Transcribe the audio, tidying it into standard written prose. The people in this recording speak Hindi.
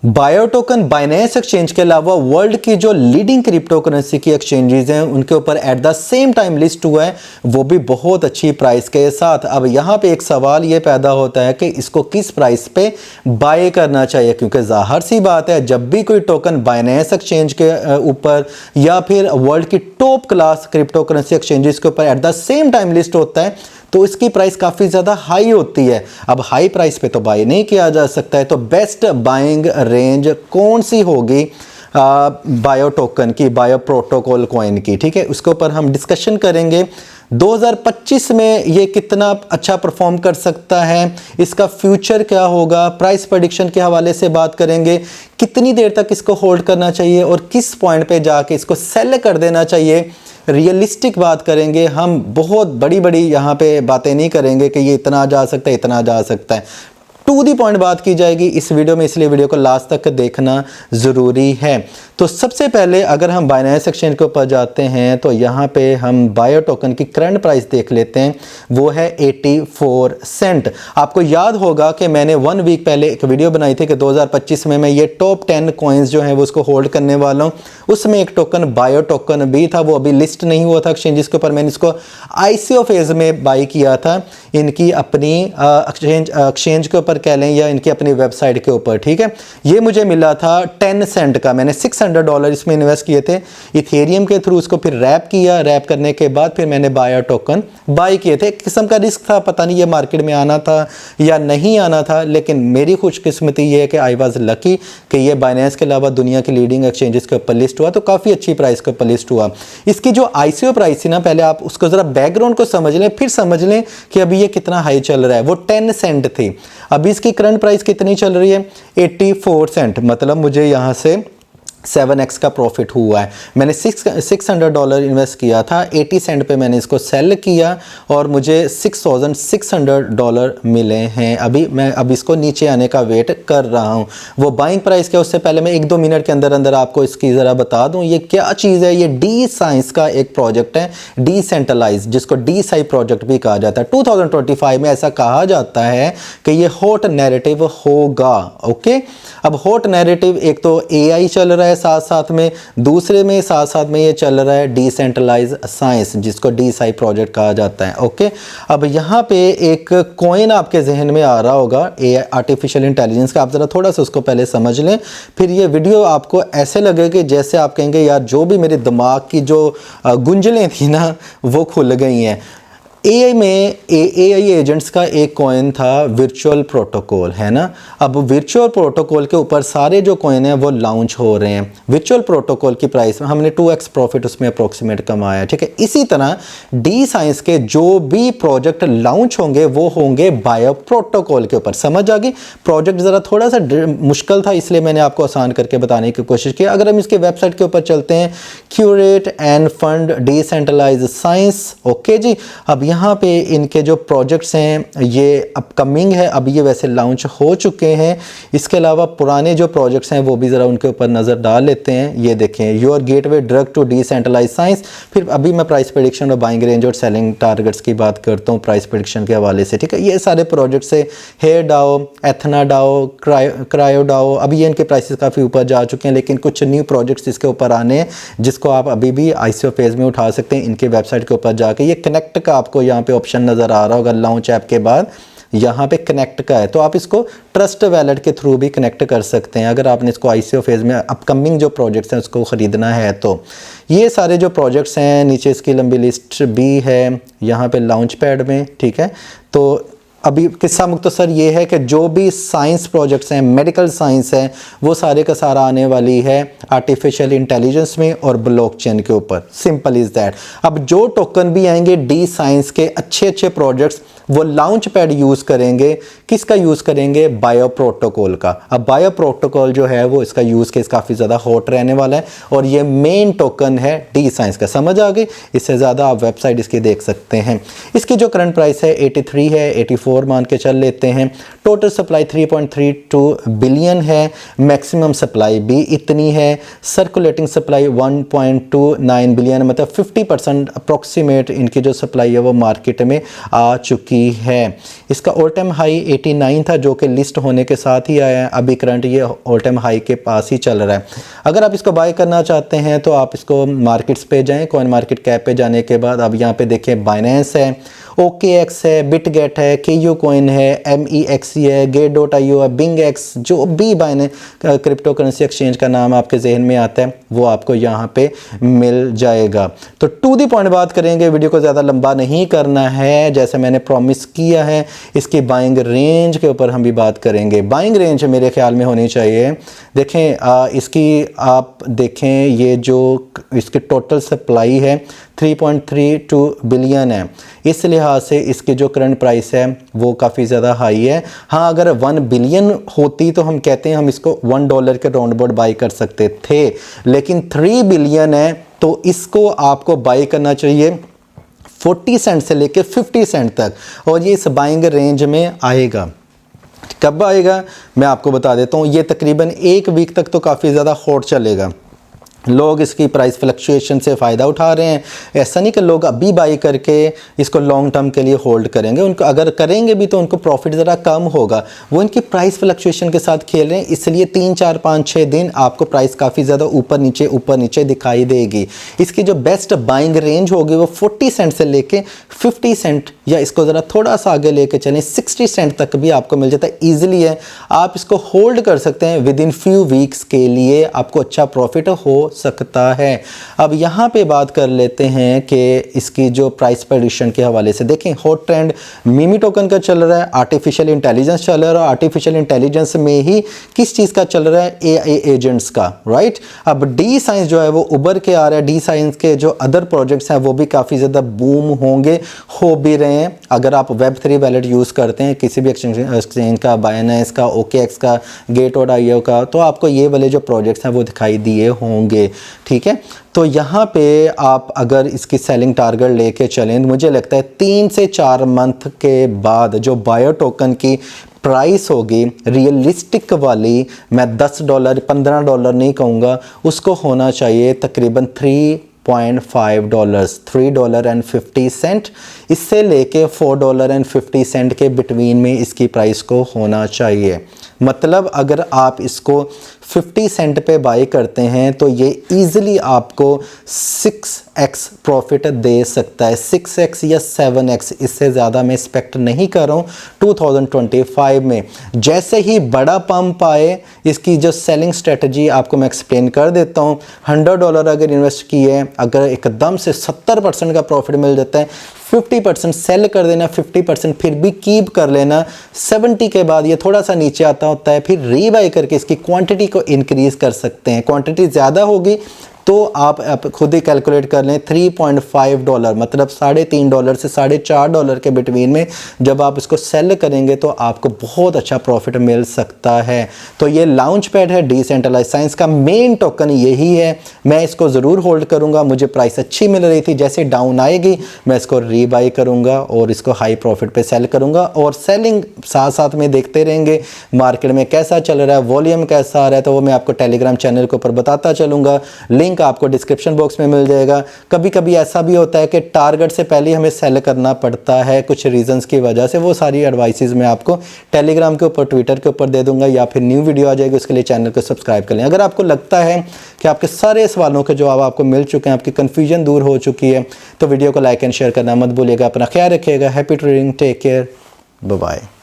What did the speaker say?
बायो टोकन बाइनेंस एक्सचेंज के अलावा वर्ल्ड की जो लीडिंग क्रिप्टो करेंसी की एक्सचेंजेस हैं उनके ऊपर at the same time list हुआ है, वो भी बहुत अच्छी प्राइस के साथ। अब यहाँ पे एक सवाल ये पैदा होता है कि इसको किस प्राइस पे बाय करना चाहिए, क्योंकि ज़ाहिर सी बात है जब भी कोई टोकन बाइनेंस एक्सचेंज के ऊपर या फिर वर्ल्ड की top class crypto currency exchanges के ऊपर at the same time list होता है तो इसकी प्राइस काफ़ी ज़्यादा हाई होती है। अब हाई प्राइस पे तो बाय नहीं किया जा सकता है, तो बेस्ट बाइंग रेंज कौन सी होगी बायो टोकन की, बायो प्रोटोकॉल कॉइन की, ठीक है, उसके ऊपर हम डिस्कशन करेंगे। 2025 में ये कितना अच्छा परफॉर्म कर सकता है, इसका फ्यूचर क्या होगा, प्राइस प्रेडिक्शन के हवाले से बात करेंगे, कितनी देर तक इसको होल्ड करना चाहिए और किस पॉइंट पे जाके इसको सेल कर देना चाहिए। रियलिस्टिक बात करेंगे हम, बहुत बड़ी बड़ी यहाँ पे बातें नहीं करेंगे कि ये इतना जा सकता है इतना जा सकता है, टू दी पॉइंट बात की जाएगी इस वीडियो में, इसलिए वीडियो को लास्ट तक देखना ज़रूरी है। तो सबसे पहले अगर हम बाइनेंस एक्सचेंज के ऊपर जाते हैं तो यहाँ पे हम बायो टोकन की करंट प्राइस देख लेते हैं, वो है 84 सेंट। आपको याद होगा कि मैंने 1 वीक पहले एक वीडियो बनाई थी कि 2025 में मैं ये टॉप 10 कॉइन्स जो हैं वो उसको होल्ड करने वाला हूँ। उसमें एक टोकन बायो टोकन भी था, वो अभी लिस्ट नहीं हुआ था एक्सचेंजेस के ऊपर, मैंने इसको ICO फेज़ में बाई किया था इनकी अपनी एक्सचेंज के ऊपर कह लें या इनकी अपनी वेबसाइट के ऊपर, ठीक है। ये मुझे मिला था 10 सेंट का, मैंने $600 इसमें इन्वेस्ट किए थे इथेरियम के थ्रू, उसको फिर रैप किया, रैप करने के बाद फिर मैंने बायो टोकन बाई किए थे। एक किस्म का रिस्क था, पता नहीं ये मार्केट में आना था या नहीं आना था, लेकिन मेरी खुशकिस्मती ये है कि आई वाज लकी कि ये बाइनेंस के अलावा दुनिया की लीडिंग एक्सचेंजेस के ऊपर लिस्ट हुआ, तो काफ़ी अच्छी प्राइस के ऊपर लिस्ट हुआ। इसकी जो ICO प्राइस थी ना, पहले आप उसको ज़रा बैकग्राउंड को समझ लें, फिर समझ लें कि अभी ये कितना हाई चल रहा है। वो 10 सेंट थी, अभी इसकी करंट प्राइस कितनी चल रही है, 84 सेंट। मतलब मुझे यहाँ से 7x का प्रॉफिट हुआ है। मैंने $600 इन्वेस्ट किया था, 80 सेंट पे मैंने इसको सेल किया और मुझे $6,600 मिले हैं। अभी इसको नीचे आने का वेट कर रहा हूँ। वो बाइंग प्राइस क्या, उससे पहले मैं 1-2 मिनट के अंदर अंदर आपको इसकी ज़रा बता दूँ ये क्या चीज़ है। ये डी साइंस का एक प्रोजेक्ट है, डिसेंट्रलाइज, जिसको DeSci प्रोजेक्ट भी कहा जाता है। 2025 में ऐसा कहा जाता है कि ये हॉट नैरेटिव होगा। ओके, अब हॉट नैरेटिव एक तो AI चल रहा है साथ साथ में, दूसरे में साथ साथ में ये चल रहा है डिसेंट्रलाइज साइंस, जिसको DeSci प्रोजेक्ट कहा जाता है। ओके, अब यहाँ पे एक कॉइन आपके जहन में आ रहा होगा AI आर्टिफिशियल इंटेलिजेंस का, आप ज़रा थोड़ा सा उसको पहले समझ लें, फिर ये वीडियो आपको ऐसे लगेगा जैसे आप कहेंगे यार जो भी मेरे दिमाग की जो गुंजलें थी ना वो खुल गई हैं। AI में AI एजेंट्स का एक कॉइन था वर्चुअल प्रोटोकॉल, है ना। अब वर्चुअल प्रोटोकॉल के ऊपर सारे जो कॉइन हैं वो लॉन्च हो रहे हैं। वर्चुअल प्रोटोकॉल की प्राइस में हमने 2x प्रॉफिट उसमें अप्रोक्सीमेट कमाया, ठीक है। इसी तरह डी साइंस के जो भी प्रोजेक्ट लॉन्च होंगे वो होंगे बायो प्रोटोकॉल के ऊपर। समझ आ गई। प्रोजेक्ट ज़रा थोड़ा सा मुश्किल था, इसलिए मैंने आपको आसान करके बताने की कोशिश की। अगर हम इसके वेबसाइट के ऊपर चलते हैं, curate and fund decentralize science. Okay जी, अब यहाँ पे इनके जो प्रोजेक्ट्स हैं ये अपकमिंग है, अभी ये वैसे लॉन्च हो चुके हैं। इसके अलावा पुराने जो प्रोजेक्ट्स हैं वो भी ज़रा उनके ऊपर नज़र डाल लेते हैं। ये देखें, your gateway drug to decentralize science. फिर अभी मैं प्राइस प्रेडिक्शन और बाइंग रेंज और सेलिंग टारगेट्स की बात करता हूँ प्राइस प्रेडिक्शन के हवाले से, ठीक है। ये सारे प्रोजेक्ट्स है, हेयर डाओ, एथना डाओ, क्रायो डाओ। अभी ये इनके प्राइसेस काफ़ी ऊपर जा चुके हैं, लेकिन कुछ न्यू प्रोजेक्ट्स इसके ऊपर आने हैं जिसको आप अभी भी ICO फेज़ में उठा सकते हैं इनके वेबसाइट के ऊपर जाके। ये कनेक्ट का आपको यहाँ पे ऑप्शन नज़र आ रहा होगा लॉन्च ऐप के बाद, यहाँ पे कनेक्ट का है, तो आप इसको ट्रस्ट वैलेट के थ्रू भी कनेक्ट कर सकते हैं अगर आपने इसको ICO फेज़ में अपकमिंग जो प्रोजेक्ट्स हैं उसको ख़रीदना है तो। ये सारे जो प्रोजेक्ट्स हैं, नीचे इसकी लंबी लिस्ट भी है यहाँ पे लॉन्च पैड में, ठीक है। तो अभी किस्सा मुख्तसर ये है कि जो भी साइंस प्रोजेक्ट्स हैं, मेडिकल साइंस है, वो सारे का सारा आने वाली है आर्टिफिशियल इंटेलिजेंस में और ब्लॉकचेन के ऊपर। Simple is that. अब जो टोकन भी आएंगे डी साइंस के अच्छे अच्छे प्रोजेक्ट्स, वो लॉन्च पैड यूज़ करेंगे। किसका यूज़ करेंगे? बायो प्रोटोकॉल का। अब बायो प्रोटोकॉल जो है वो इसका यूज़ केस काफ़ी ज़्यादा हॉट रहने वाला है और ये मेन टोकन है डी साइंस का। समझ आ गई। इससे ज़्यादा आप वेबसाइट इसकी देख सकते हैं। इसकी जो करंट प्राइस है 83 है, 84 3.4 मान के चल लेते हैं। टोटल सप्लाई 3.32 बिलियन है, मैक्सिमम सप्लाई भी इतनी है। सर्कुलेटिंग सप्लाई 1.29 बिलियन, मतलब 50% अप्रॉक्सीमेट इनकी जो सप्लाई है वो मार्केट में आ चुकी है। इसका ऑल टाइम हाई 89 था जो कि लिस्ट होने के साथ ही आया है, अभी करंट ये ऑल टाइम हाई के पास ही चल रहा है। अगर आप इसको बाय करना चाहते हैं तो आप इसको मार्केट्स पे जाएं, कॉइन मार्केट कैप पे जाने के बाद अब यहाँ पे देखिए बाइनेंस है, OKX है, बिटगेट है, KU कॉइन है, MEXC है, Gate.io है, BingX, जो भी बाइनेंस क्रिप्टो करेंसी एक्सचेंज का नाम आपके जहन में आता है वो आपको यहाँ पे मिल जाएगा। तो टू दी पॉइंट बात करेंगे, वीडियो को ज़्यादा लंबा नहीं करना है, जैसे मैंने प्रॉमिस किया है इसकी बाइंग रेंज के ऊपर हम भी बात करेंगे। बाइंग रेंज मेरे ख्याल में होनी चाहिए, देखें इसकी आप देखें ये जो इसकी टोटल सप्लाई है 3.32 बिलियन है, इस लिहाज से इसकी जो करंट प्राइस है वो काफ़ी ज़्यादा हाई है। हाँ, अगर 1 बिलियन होती तो हम कहते हैं हम इसको $1 के राउंड अबाउट बाई कर सकते थे, लेकिन 3 बिलियन है तो इसको आपको बाई करना चाहिए 40 सेंट से लेकर 50 सेंट तक, और ये इस बाइंग रेंज में आएगा। कब आएगा मैं आपको बता देता हूँ, ये तकरीबन 1 वीक तक तो काफ़ी ज़्यादा हॉट चलेगा। लोग इसकी प्राइस फ्लक्चुएशन से फ़ायदा उठा रहे हैं, ऐसा नहीं कि लोग अभी बाई करके इसको लॉन्ग टर्म के लिए होल्ड करेंगे, उनको अगर करेंगे भी तो उनको प्रॉफिट ज़रा कम होगा। वो इनकी प्राइस फ्लक्चुएशन के साथ खेल रहे हैं, इसलिए 3, 4, 5, 6 दिन आपको प्राइस काफ़ी ज़्यादा ऊपर नीचे दिखाई देगी। इसकी जो बेस्ट बाइंग रेंज होगी वो 40 सेंट से लेके 50 सेंट, या इसको ज़रा थोड़ा सा आगे लेके चलें 60 सेंट तक भी आपको मिल जाता है, ईजिली है। आप इसको होल्ड कर सकते हैं विद इन फ्यू वीक्स के लिए, आपको अच्छा प्रॉफिट हो सकता है। अब यहाँ पे बात कर लेते हैं कि इसकी जो प्राइस प्रेडिक्शन के हवाले से देखें, हॉट ट्रेंड मीमी टोकन का चल रहा है, आर्टिफिशियल इंटेलिजेंस चल रहा है, और आर्टिफिशियल इंटेलिजेंस में ही किस चीज़ का चल रहा है, AI एजेंट्स का, राइट। अब डी साइंस जो है वो उभर के आ रहा है, डी साइंस के जो अदर प्रोजेक्ट्स हैं वो भी काफ़ी ज़्यादा बूम होंगे, हो भी रहे हैं। अगर आप Web3 वैलेट यूज़ करते हैं किसी भी एक्सचेंज का, बाइनेंस का, OKX का, Gate.io का, तो आपको ये वाले जो प्रोजेक्ट्स हैं वो दिखाई दिए होंगे, ठीक है। तो यहाँ पे आप अगर इसकी सेलिंग टारगेट लेके चलें, मुझे लगता है 3 से 4 मंथ के बाद जो बायो टोकन की प्राइस होगी रियलिस्टिक वाली, मैं $10 $15 नहीं कहूँगा, उसको होना चाहिए तकरीबन $3.5 $3.50, इससे लेके $4.50 के बिटवीन में इसकी प्राइस को होना चाहिए। मतलब अगर आप इसको 50 सेंट पे बाई करते हैं तो ये ईज़िली आपको 6x प्रॉफिट दे सकता है, 6x या 7x, इससे ज़्यादा मैं एक्सपेक्ट नहीं कर रहा हूँ 2025 में। जैसे ही बड़ा पंप आए, इसकी जो सेलिंग स्ट्रेटजी आपको मैं एक्सप्लेन कर देता हूँ। $100 अगर इन्वेस्ट किए, अगर एकदम से 70% का प्रॉफिट मिल जाता है, 50% सेल कर देना, 50% फिर भी कीप कर लेना। 70 के बाद ये थोड़ा सा नीचे आता होता है, फिर रीबाई करके इसकी क्वांटिटी को इंक्रीज़ कर सकते हैं। क्वांटिटी ज़्यादा होगी तो आप खुद ही कैलकुलेट कर लें, $3.5 मतलब $3.5 से $4.5 के बिटवीन में जब आप इसको सेल करेंगे तो आपको बहुत अच्छा प्रॉफिट मिल सकता है। तो ये लॉन्च पैड है डिसेंट्रलाइज्ड साइंस का, मेन टोकन यही है। मैं इसको ज़रूर होल्ड करूँगा, मुझे प्राइस अच्छी मिल रही थी, जैसे डाउन आएगी मैं इसको रीबाई करूँगा और इसको हाई प्रॉफिट पे सेल करूँगा, और सेलिंग साथ साथ में देखते रहेंगे मार्केट में कैसा चल रहा है, वॉल्यूम कैसा आ रहा है, तो वो मैं आपको टेलीग्राम चैनल के ऊपर बताता चलूँगा। लिंक आपको डिस्क्रिप्शन बॉक्स में मिल जाएगा। कभी कभी ऐसा भी होता है कि टारगेट से पहले हमें सेल करना पड़ता है कुछ रीजंस की वजह से, वो सारी एडवाइसेस मैं आपको टेलीग्राम के ऊपर, ट्विटर के ऊपर दे दूंगा, या फिर न्यू वीडियो आ जाएगी, उसके लिए चैनल को सब्सक्राइब कर लें। अगर आपको लगता है कि आपके सारे सवालों के जवाब आपको मिल चुके हैं, आपकी कन्फ्यूजन दूर हो चुकी है, तो वीडियो को लाइक एंड शेयर करना मत भूलिएगा। अपना ख्याल रखिएगा। Happy trading, take care, bye bye.